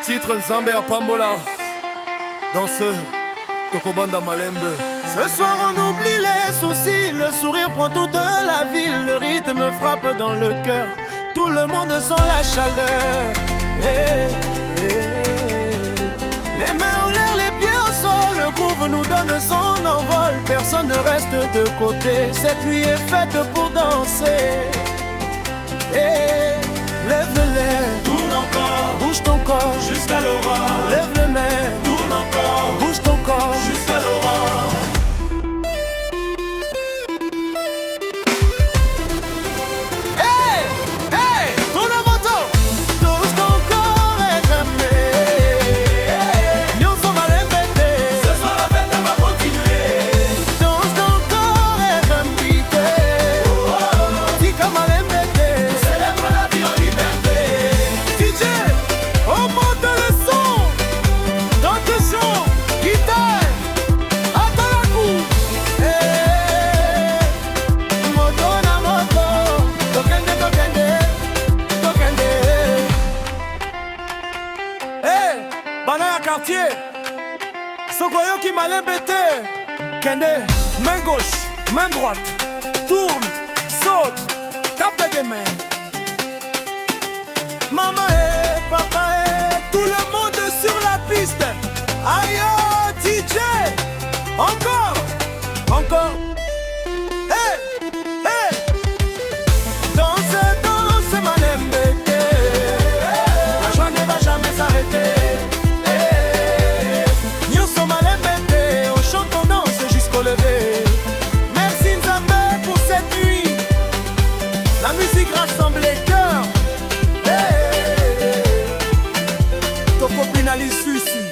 Titre Nzambe à Pambola. Danseur, Tokobanda Malembe. Ce soir on oublie les soucis, le sourire prend toute la ville, le rythme frappe dans le cœur, tout le monde sent la chaleur. Les mains en l'air, les pieds au sol, le groove nous donne son envol, personne ne reste de côté, cette nuit est faite pour danser. Lève-les, tourne encore, bouge ton corps, jusqu'à l'aurore. lève les mains, Tourne encore, bouge ton corps, jusqu'à l'aurore. quartier, Sokoyo qui m'a l'embêté. Kende, main gauche, main droite, tourne, saute, tape des mains. Maman et papa et tout le monde sur la piste. Aïe, DJ, encore, encore. Hey, hey, danse, danse, Malembete. La joie ne va jamais s'arrêter. Merci Nzambe pour cette nuit. La musique rassemble les cœurs. Toko Pinali Susi.